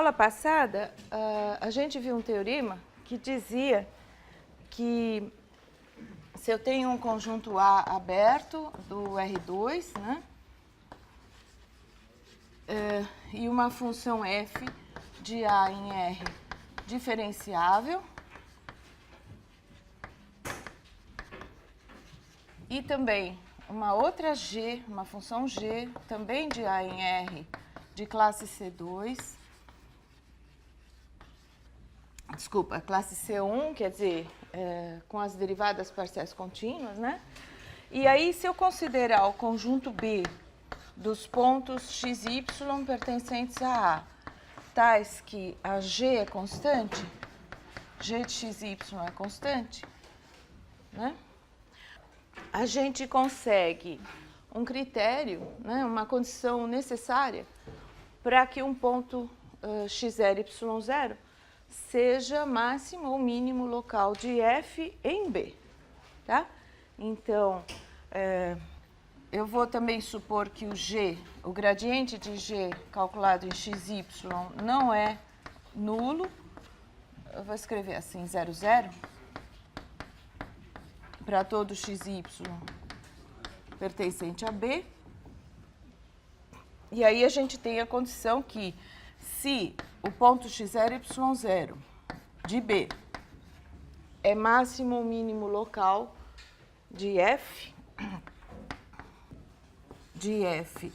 aula passada, a gente viu um teorema que dizia que se eu tenho um conjunto A aberto do R2, né, e uma função f de A em R diferenciável, e também uma outra G, uma função G, também de A em R, de classe C2, desculpa, classe C1, quer dizer, com as derivadas parciais contínuas, né? E aí, se eu considerar o conjunto B dos pontos x e y pertencentes a A, tais que a G é constante, G de x e y é constante, né? A gente consegue um critério, né, uma condição necessária para que um ponto x0, y0 seja máximo ou mínimo local de f em B, tá? Então, eu vou também supor que o G, o gradiente de G calculado em xy não é nulo. Eu vou escrever assim, 0, 0, para todo xy pertencente a B. E aí a gente tem a condição que se o ponto x0, y0 de B é máximo ou mínimo local de f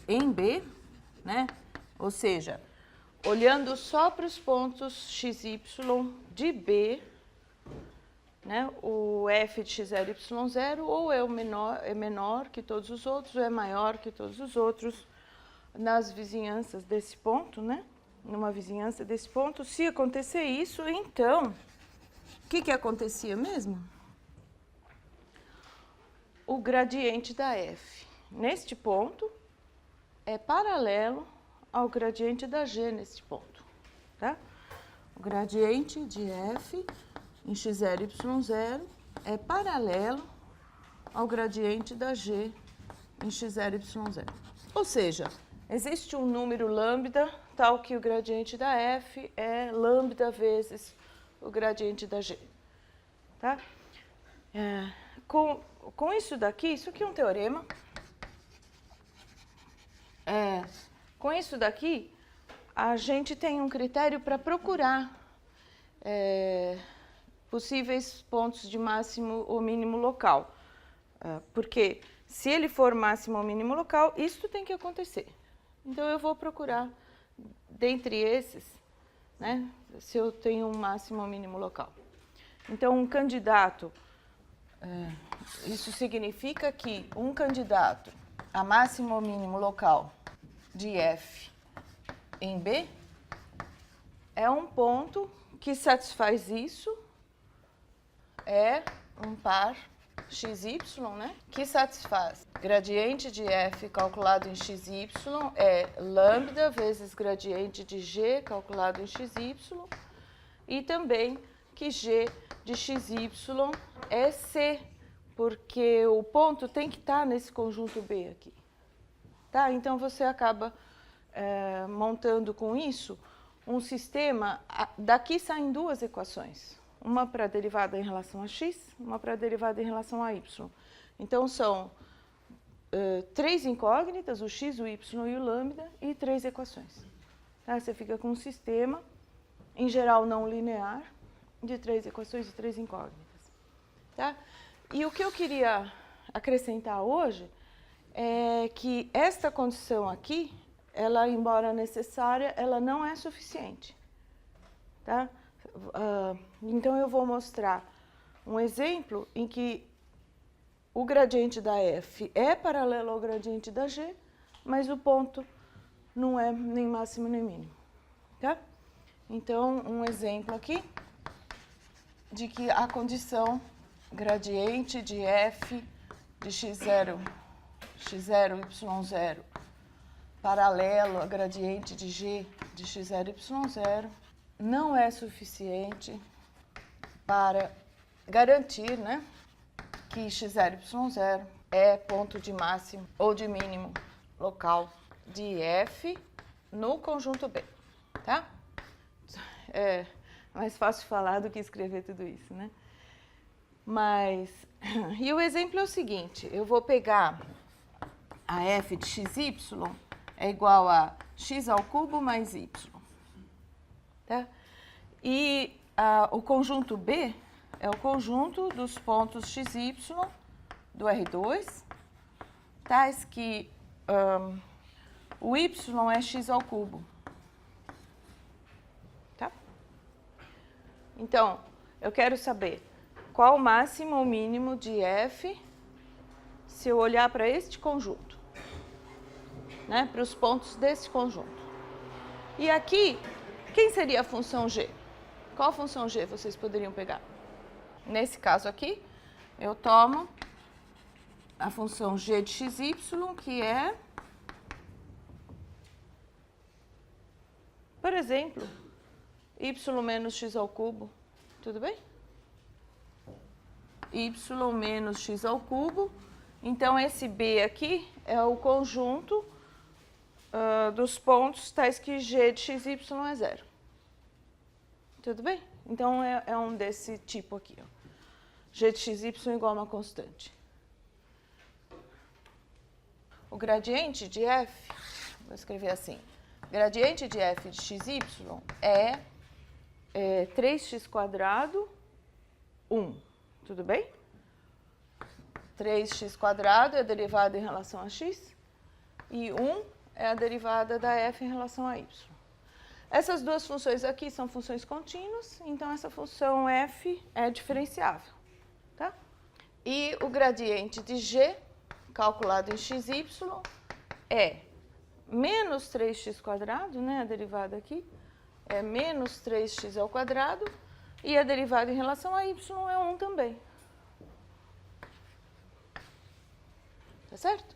em B, né? Ou seja, olhando só para os pontos x, y de B, né? O f de x0, y0 ou é menor que todos os outros, ou é maior que todos os outros nas vizinhanças desse ponto, né? Numa vizinhança desse ponto. Se acontecer isso, então, o que acontecia mesmo? O gradiente da f neste ponto é paralelo ao gradiente da g neste ponto, tá? O gradiente de f em x0, y0 é paralelo ao gradiente da g em x0, y0. Ou seja, existe um número lambda tal que o gradiente da f é lambda vezes o gradiente da g, tá? Com isso daqui, isso aqui é um teorema. Com isso daqui, a gente tem um critério para procurar possíveis pontos de máximo ou mínimo local. Porque se ele for máximo ou mínimo local, isso tem que acontecer. Então, eu vou procurar, dentre esses, né, se eu tenho um máximo ou mínimo local. Então, um candidato, isso significa que um candidato a máximo ou mínimo local de f em B é um ponto que satisfaz isso, é um par xy, né, que satisfaz gradiente de f calculado em xy é lambda vezes gradiente de g calculado em xy e também que g de xy é c, porque o ponto tem que estar nesse conjunto B aqui. Tá? Então, você acaba montando com isso um sistema. Daqui saem duas equações. Uma para a derivada em relação a x, uma para a derivada em relação a y. Então, são três incógnitas, o x, o y e o lambda, e três equações. Tá? Você fica com um sistema, em geral não linear, de três equações e três incógnitas. Tá? E o que eu queria acrescentar hoje é que esta condição aqui, ela, embora necessária, ela não é suficiente. Tá? Então, eu vou mostrar um exemplo em que o gradiente da f é paralelo ao gradiente da g, mas o ponto não é nem máximo nem mínimo. Tá? Então, um exemplo aqui de que a condição gradiente de f de x0, y0 paralelo a gradiente de g de x0, y0 não é suficiente para garantir, né, que x0, y0 é ponto de máximo ou de mínimo local de f no conjunto B, tá? é mais fácil falar do que escrever tudo isso, né? Mas, e o exemplo é o seguinte, eu vou pegar a f de xy é igual a x ao cubo mais y, tá? E o conjunto B é o conjunto dos pontos xy do R2, tais que o y é x ao cubo. Tá? Então, eu quero saber qual o máximo ou mínimo de f se eu olhar para este conjunto, né? Para os pontos desse conjunto. E aqui, quem seria a função g? Qual função g vocês poderiam pegar? Nesse caso aqui, eu tomo a função g de xy, que é, por exemplo, y menos x ao cubo, tudo bem? Y menos x ao cubo, então esse B aqui é o conjunto dos pontos tais que g de xy é 0. Tudo bem? Então é um desse tipo aqui, ó. G de xy igual a uma constante. O gradiente de f, vou escrever assim, gradiente de f de xy é 3x², 1. Tudo bem? 3x² é a derivada em relação a x e 1 é a derivada da f em relação a y. Essas duas funções aqui são funções contínuas, então essa função f é diferenciável. Tá? E o gradiente de g, calculado em xy, é menos 3x², né, a derivada aqui, é menos 3x², e a derivada em relação a y é 1 também. Tá certo?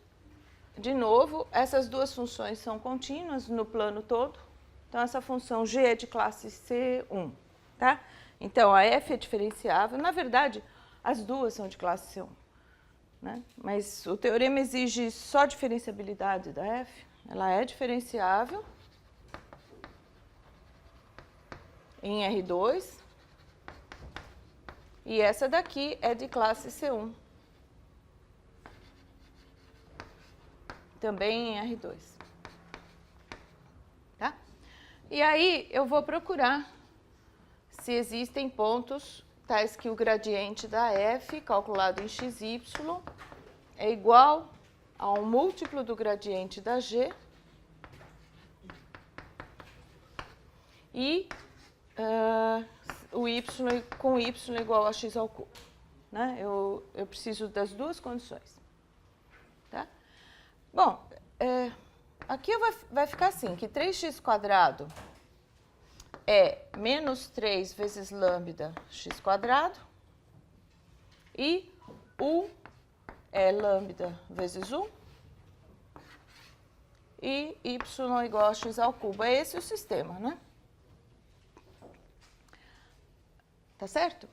De novo, essas duas funções são contínuas no plano todo. Então, essa função g é de classe C1, tá? Então, a f é diferenciável. Na verdade, as duas são de classe C1, né? Mas o teorema exige só diferenciabilidade da f. Ela é diferenciável em R2. E essa daqui é de classe C1. Também em R2. Tá? E aí, eu vou procurar se existem pontos tais que o gradiente da f, calculado em xy, é igual a um múltiplo do gradiente da g e o y com y igual a x ao cubo. Né? Eu preciso das duas condições. Tá? Bom, aqui vai ficar assim, que 3x² é menos 3 vezes lambda x² e u é lambda vezes 1 e y igual a x ao cubo. É esse o sistema, né? Tá certo?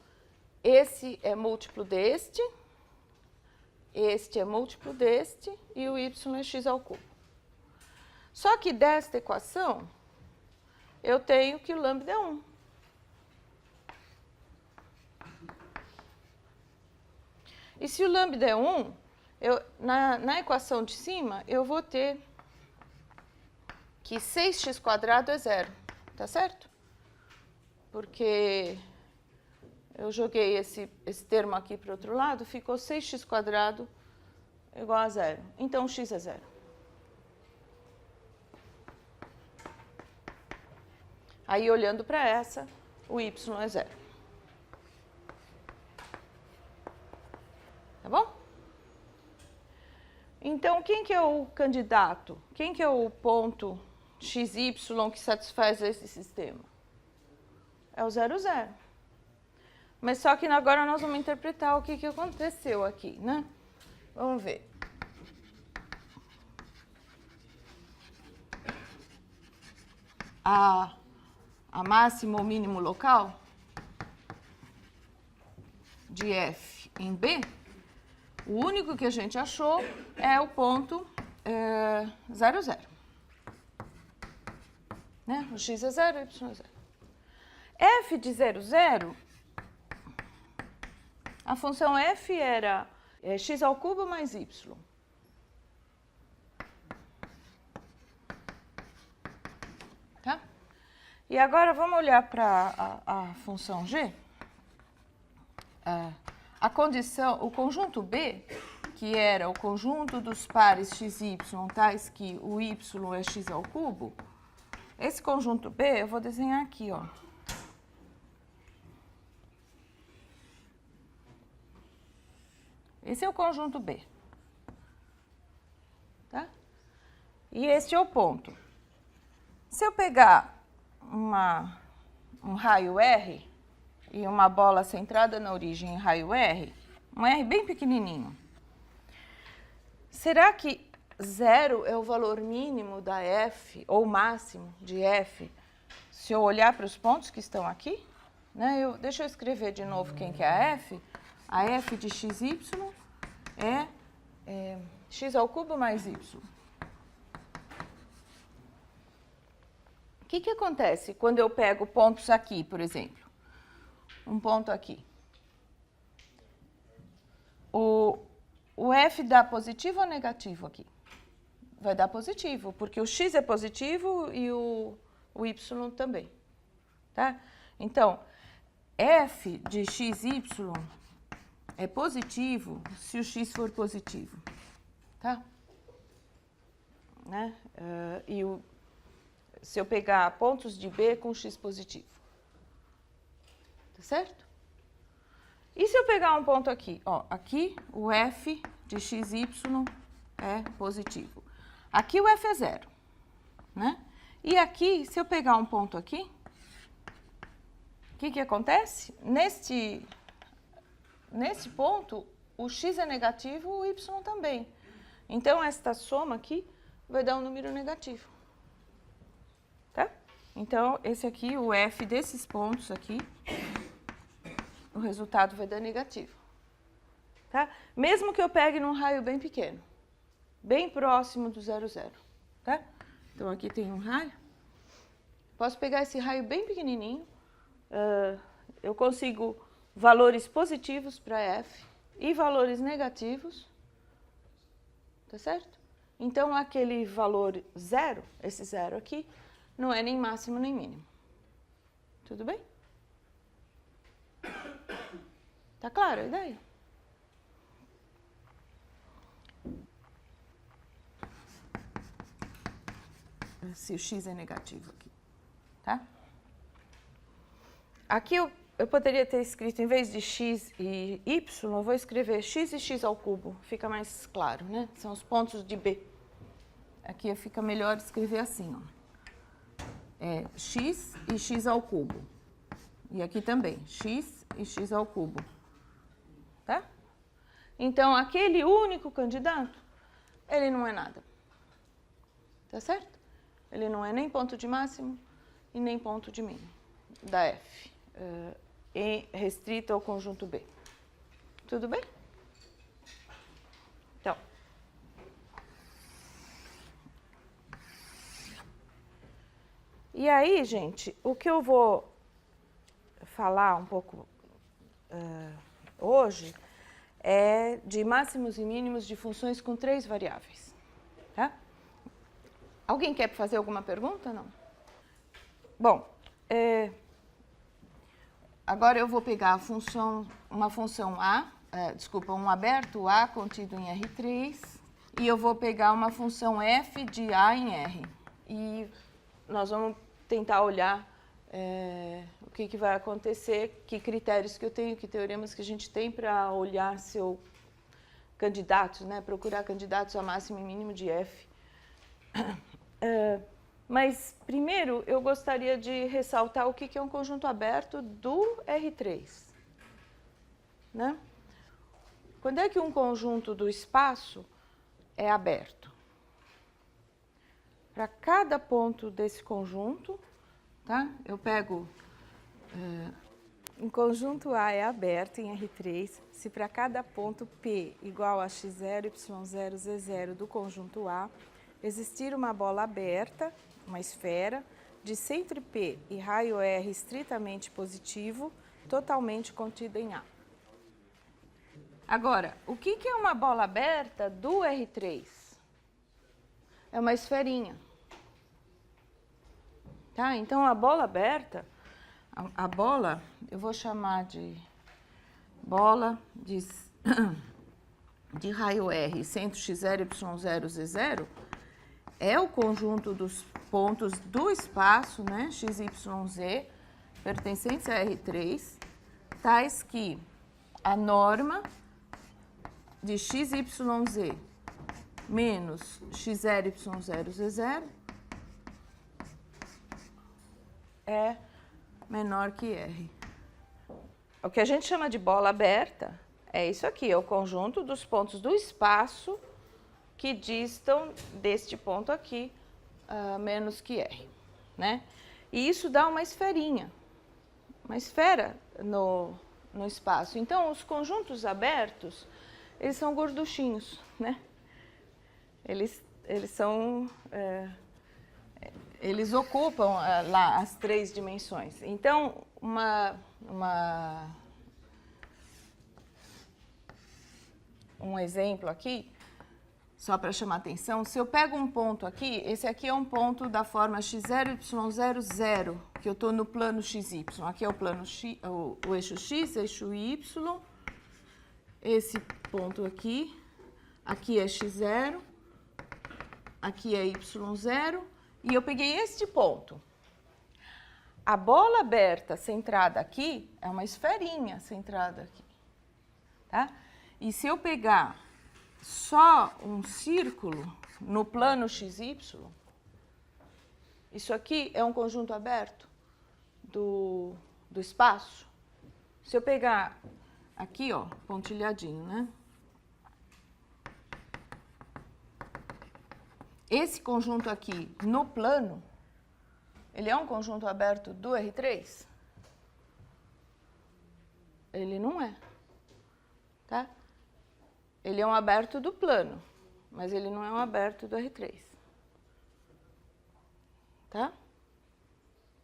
Esse é múltiplo deste, este é múltiplo deste e o y é x ao cubo. Só que desta equação, eu tenho que o lambda é 1. E se o lambda é 1, na equação de cima, eu vou ter que 6x² é 0, tá certo? Porque eu joguei esse termo aqui para o outro lado, ficou 6x² igual a 0. Então, x é 0. Aí, olhando para essa, o y é 0. Tá bom? Então, quem que é o candidato? Quem que é o ponto xy que satisfaz esse sistema? É o 0, 0. Mas só que agora nós vamos interpretar o que aconteceu aqui, né? Vamos ver. A máxima ou mínimo local de f em B, o único que a gente achou é o ponto 0, 0. Né? O x é 0, o y é 0. f de 0, 0, a função f era x ao cubo mais y. Tá? E agora vamos olhar para a função g. A condição, o conjunto B, que era o conjunto dos pares x e y, tais que o y é x ao cubo, esse conjunto B eu vou desenhar aqui, ó. Esse é o conjunto B. Tá? E este é o ponto. Se eu pegar um raio R e uma bola centrada na origem em raio R, um R bem pequenininho, será que 0 é o valor mínimo da f, ou máximo de f, se eu olhar para os pontos que estão aqui? Né? Deixa eu escrever de novo quem que é a f. A f de xy é x ao cubo mais y. O que acontece quando eu pego pontos aqui, por exemplo? Um ponto aqui. O f dá positivo ou negativo aqui? Vai dar positivo, porque o x é positivo e o y também. Tá? Então, f de xy é positivo se o x for positivo. Tá? Né? Se eu pegar pontos de B com x positivo. Tá certo? E se eu pegar um ponto aqui? Ó, aqui o f de xy é positivo. Aqui o f é 0. Né? E aqui, se eu pegar um ponto aqui, o que acontece? Neste ponto, o x é negativo, o y também. Então, esta soma aqui vai dar um número negativo. Tá? Então, esse aqui, o f desses pontos aqui, o resultado vai dar negativo. Tá? Mesmo que eu pegue num raio bem pequeno, bem próximo do 0, 0. Tá? Então, aqui tem um raio. Posso pegar esse raio bem pequenininho. Eu consigo valores positivos para f e valores negativos. Tá certo? Então, aquele valor 0, esse 0 aqui, não é nem máximo nem mínimo. Tudo bem? Tá claro a ideia? Se o x é negativo aqui, tá? Aqui eu poderia ter escrito, em vez de x e y, eu vou escrever x e x ao cubo. Fica mais claro, né? São os pontos de B. Aqui fica melhor escrever assim, ó. X e x ao cubo. E aqui também, x e x ao cubo. Tá? Então, aquele único candidato, ele não é nada. Tá certo? Ele não é nem ponto de máximo e nem ponto de mínimo da f, restrito ao conjunto B. Tudo bem? Então, e aí, gente, o que eu vou falar um pouco hoje é de máximos e mínimos de funções com 3 variáveis. Tá? Alguém quer fazer alguma pergunta? Não? Bom, agora eu vou pegar uma função A, um aberto A contido em R3, e eu vou pegar uma função f de A em R. E nós vamos tentar olhar o que vai acontecer, que critérios que eu tenho, que teoremas que a gente tem para olhar candidatos, né? Procurar candidatos a máximo e mínimo de f. Mas, primeiro, eu gostaria de ressaltar o que é um conjunto aberto do R3. Né? Quando é que um conjunto do espaço é aberto? Para cada ponto desse conjunto, tá? Eu pego... um conjunto A é aberto em R3 se para cada ponto P igual a x0, y0, z0 do conjunto A existir uma bola aberta, uma esfera, de centro P e raio R estritamente positivo, totalmente contida em A. Agora, o que é uma bola aberta do R3? É uma esferinha. Tá? Então, a bola aberta, a bola, eu vou chamar de bola de raio R, centro x0, y0, z0, é o conjunto dos pontos do espaço, né, x, y, z, pertencentes a R3, tais que a norma de x, y, z menos x0, y0, z0 é menor que R. O que a gente chama de bola aberta é isso aqui, é o conjunto dos pontos do espaço que distam deste ponto aqui menos que R, né? E isso dá uma esferinha, uma esfera no espaço. Então, os conjuntos abertos, eles são gorduchinhos, né? Eles são... eles ocupam lá as 3 dimensões. Então, um exemplo aqui, só para chamar atenção, se eu pego um ponto aqui, esse aqui é um ponto da forma x0, y0, 0, que eu estou no plano xy. Aqui é o plano x, o eixo x, eixo y. Esse ponto aqui é x0, aqui é y0, e eu peguei este ponto. A bola aberta centrada aqui é uma esferinha centrada aqui, tá? E se eu pegar só um círculo no plano XY, isso aqui é um conjunto aberto do espaço. Se eu pegar aqui, ó, pontilhadinho, né? Esse conjunto aqui no plano, ele é um conjunto aberto do R3? Ele não é, tá? Ele é um aberto do plano, mas ele não é um aberto do R3. Tá?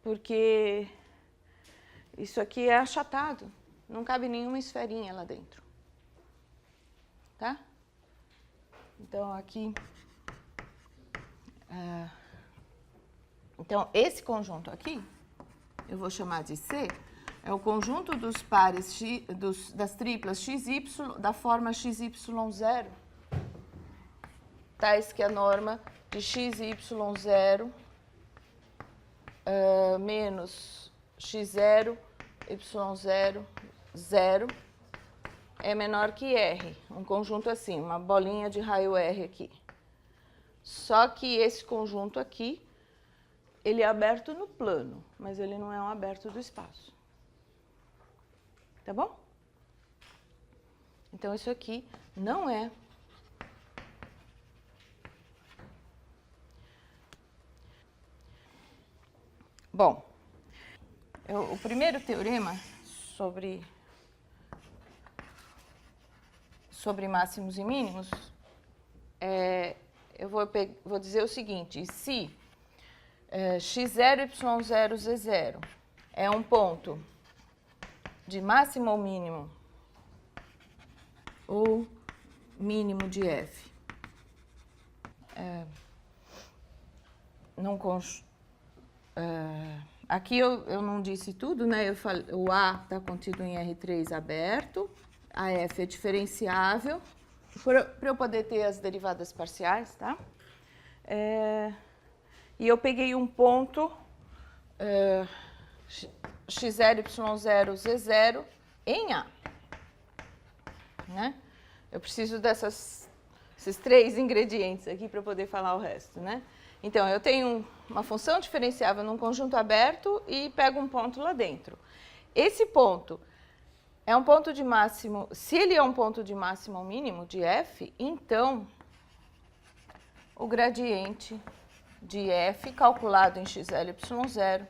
Porque isso aqui é achatado, não cabe nenhuma esferinha lá dentro. Tá? Então, aqui... então, esse conjunto aqui, eu vou chamar de C, é o conjunto dos pares das triplas XY da forma XY0, tais que a norma de XY0 menos X0, Y0, 0 é menor que R. Um conjunto assim, uma bolinha de raio R aqui. Só que esse conjunto aqui, ele é aberto no plano, mas ele não é um aberto do espaço. Tá bom? Então, isso aqui não é... Bom, o primeiro teorema sobre máximos e mínimos, eu vou dizer o seguinte: se x0, y0, z0 é um ponto de máximo ou mínimo, ou mínimo de f, aqui eu não disse tudo, né? O A está contido em R3 aberto, a F é diferenciável, para eu poder ter as derivadas parciais, tá? E eu peguei um ponto x0, y0, z0 em A. Né? Eu preciso desses 3 ingredientes aqui para poder falar o resto, né? Então, eu tenho uma função diferenciável num conjunto aberto e pego um ponto lá dentro. Esse ponto é um ponto de máximo... Se ele é um ponto de máximo ou mínimo de f, então, o gradiente de f, calculado em x0, y0,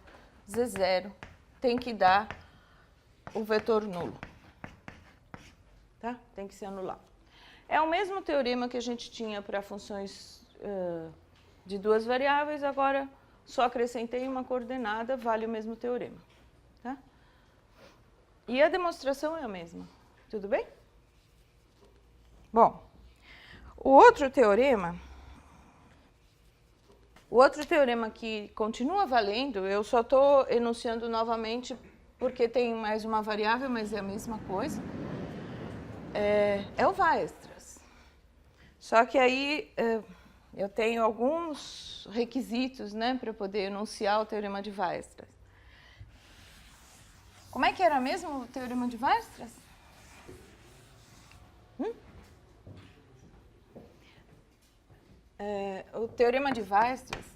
z0, tem que dar o vetor nulo. Tá? Tem que ser anulado. É o mesmo teorema que a gente tinha para funções de 2 variáveis, agora só acrescentei uma coordenada, vale o mesmo teorema. Tá? E a demonstração é a mesma. Tudo bem? Bom, o outro teorema que continua valendo, eu só estou enunciando novamente porque tem mais uma variável, mas é a mesma coisa, é o Weierstrass. Só que aí eu tenho alguns requisitos, né, para poder enunciar o teorema de Weierstrass. Como é que era mesmo o teorema de Weierstrass? O teorema de Weierstrass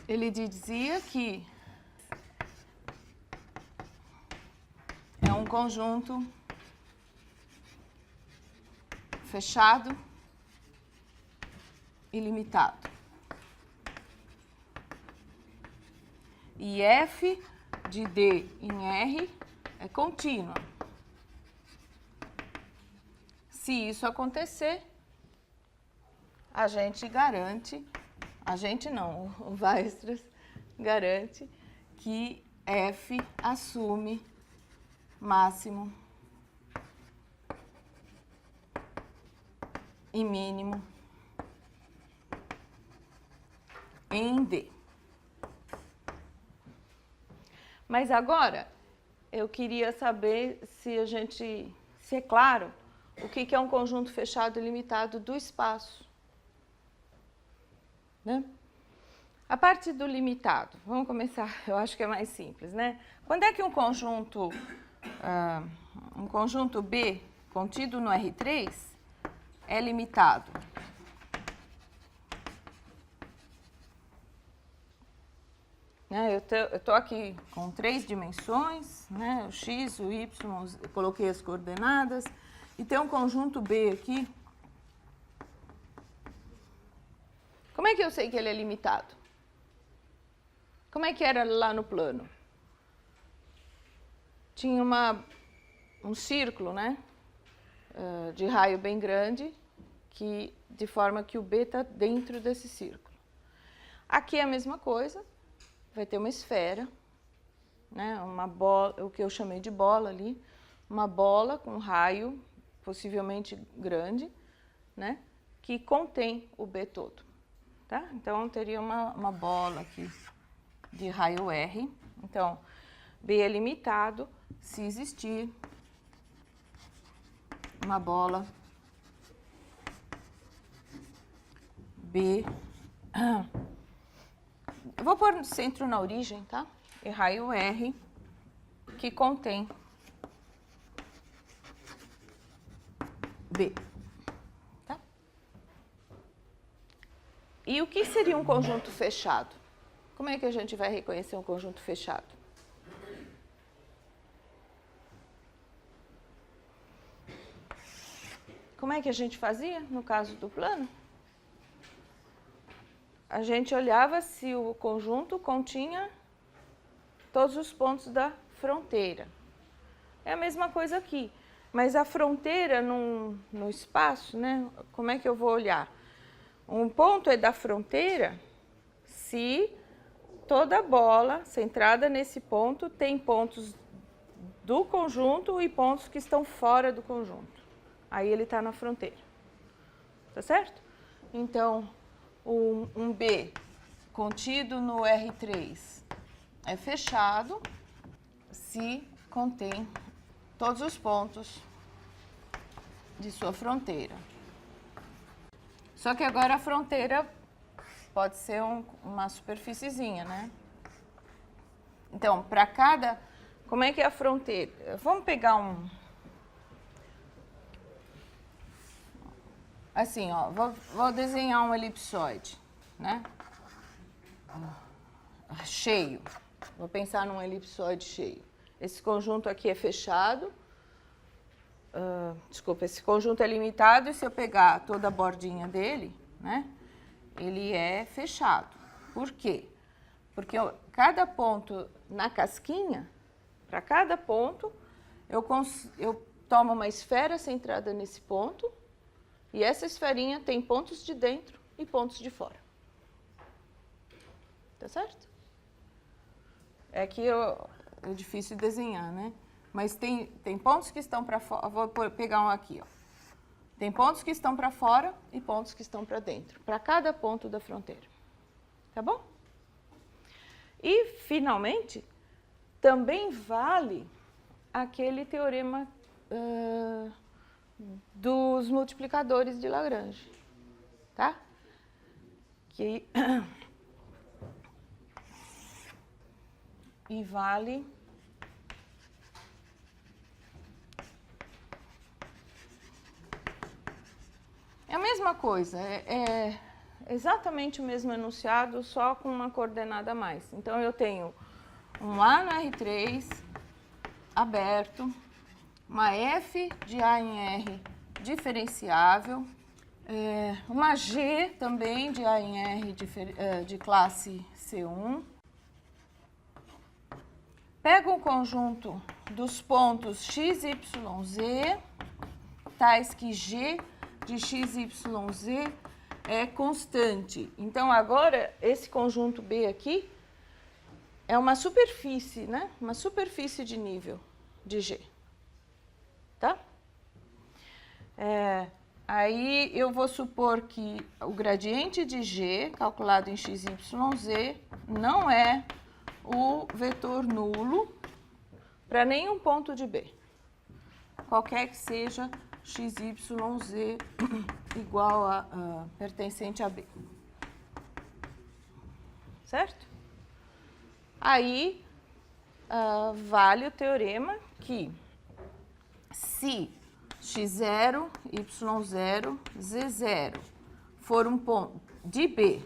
ele dizia que é um conjunto fechado e limitado. E f de D em R é contínua. Se isso acontecer, a gente garante, a gente não, o Weierstrass garante que F assume máximo e mínimo em D. Mas agora, eu queria saber se é claro o que é um conjunto fechado e limitado do espaço. Né? A parte do limitado, vamos começar, eu acho que é mais simples, né? Quando é que um conjunto B contido no R3 é limitado? Eu estou aqui com 3 dimensões, né? O x, o y, eu coloquei as coordenadas, e tem um conjunto B aqui. Como é que eu sei que ele é limitado? Como é que era lá no plano? Tinha um círculo, né? De raio bem grande, de forma que o B está dentro desse círculo. Aqui é a mesma coisa. Vai ter uma esfera, né, uma bola, o que eu chamei de bola ali, uma bola com raio, possivelmente grande, né, que contém o B todo. Tá? Então, teria uma bola aqui de raio R. Então, B é limitado se existir uma bola B. Eu vou pôr no centro na origem, tá? E raio R, que contém B. Tá? E o que seria um conjunto fechado? Como é que a gente vai reconhecer um conjunto fechado? Como é que a gente fazia no caso do plano? A gente olhava se o conjunto continha todos os pontos da fronteira. É a mesma coisa aqui, mas a fronteira no espaço, né? Como é que eu vou olhar? Um ponto é da fronteira se toda bola centrada nesse ponto tem pontos do conjunto e pontos que estão fora do conjunto. Aí ele está na fronteira. Tá certo? Então, um B contido no R3 é fechado se contém todos os pontos de sua fronteira. Só que agora a fronteira pode ser uma superfíciezinha, né? Então, para cada... Como é que é a fronteira? Vamos pegar assim, ó, vou desenhar um elipsoide, né? Cheio. Vou pensar num elipsoide cheio. Esse conjunto aqui é fechado. Desculpa, esse conjunto é limitado e se eu pegar toda a bordinha dele, né? Ele é fechado. Por quê? Porque cada ponto na casquinha, para cada ponto, eu tomo uma esfera centrada nesse ponto, E essa esferinha tem pontos de dentro e pontos de fora. Tá certo? É que é difícil desenhar, né? Mas tem pontos que estão para fora. Vou pegar um aqui, ó. Tem pontos que estão para fora e pontos que estão para dentro, para cada ponto da fronteira. Tá bom? E, finalmente, também vale aquele teorema dos multiplicadores de Lagrange, tá? E vale é a mesma coisa, é exatamente o mesmo enunciado, só com uma coordenada a mais. Então, eu tenho um A no R3 aberto, uma F de A em R diferenciável, uma G também de A em R de classe C1. Pego o conjunto dos pontos x, y, z, tais que G de x, y, z é constante. Então, agora, esse conjunto B aqui é uma superfície, né? Uma superfície de nível de G. Tá? Aí, eu vou supor que o gradiente de G, calculado em x, y, z, não é o vetor nulo para nenhum ponto de B. Qualquer que seja x, y, z igual a pertencente a B. Certo? Aí, vale o teorema que se x0, y0, z0 for um ponto de B,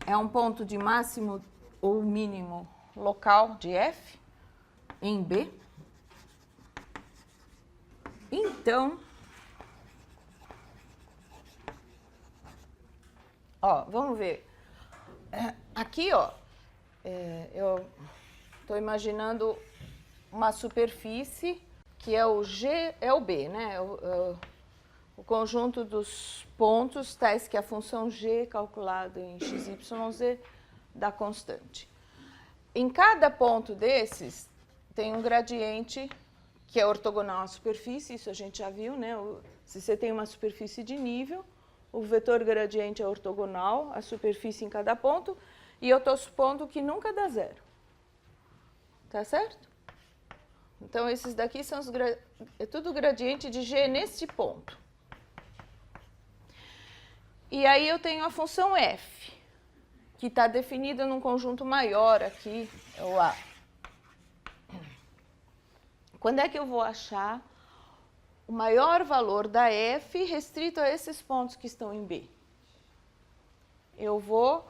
é um ponto de máximo ou mínimo local de F em B, então, ó, vamos ver. Aqui, ó, eu estou imaginando uma superfície que é o G, é o B, né? O conjunto dos pontos tais que a função G calculada em x, y, z dá constante. Em cada ponto desses tem um gradiente que é ortogonal à superfície, isso a gente já viu, né? Se você tem uma superfície de nível, o vetor gradiente é ortogonal à superfície em cada ponto, e eu estou supondo que nunca dá zero. Tá certo? Então, esses daqui são é tudo gradiente de G nesse ponto. E aí eu tenho a função f, que está definida num conjunto maior aqui, é o A. Quando é que eu vou achar o maior valor da f restrito a esses pontos que estão em B? Eu vou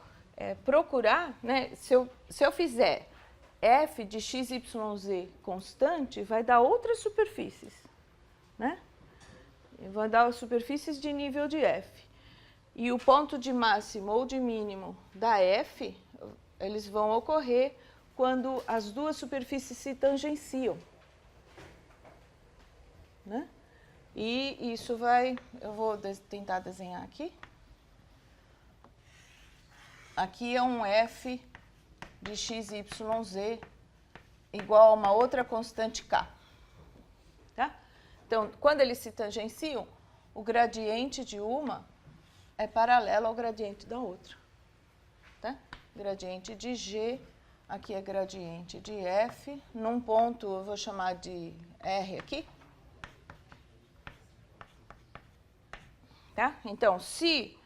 procurar, né, se eu fizer f de x, y, z constante, vai dar outras superfícies, né? Vai dar superfícies de nível de f. E o ponto de máximo ou de mínimo da f, eles vão ocorrer quando as duas superfícies se tangenciam, né? E isso vai, eu vou tentar desenhar aqui. Aqui é um f de x, y, z igual a uma outra constante k. Tá? Então, quando eles se tangenciam, o gradiente de uma é paralelo ao gradiente da outra. Tá? Gradiente de G, aqui é gradiente de F. Num ponto, eu vou chamar de R aqui. Tá? Então, se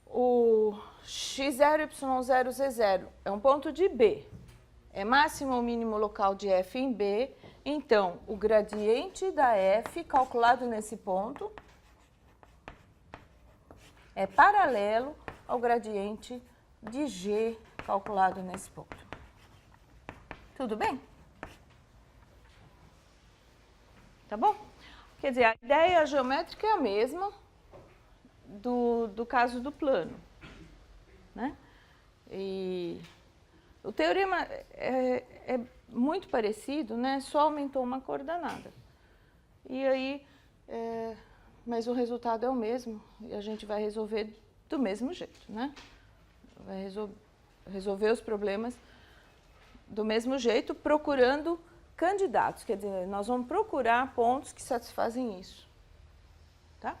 o x0, y0, z0 é um ponto de B, é máximo ou mínimo local de F em B, então, o gradiente da F, calculado nesse ponto, é paralelo ao gradiente de G, calculado nesse ponto. Tudo bem? Tá bom? Quer dizer, a ideia geométrica é a mesma do caso do plano, né? E o teorema é muito parecido, né? Só aumentou uma coordenada. E aí, mas o resultado é o mesmo e a gente vai resolver do mesmo jeito, né? Vai resolver os problemas do mesmo jeito, procurando candidatos, quer dizer, nós vamos procurar pontos que satisfazem isso, tá?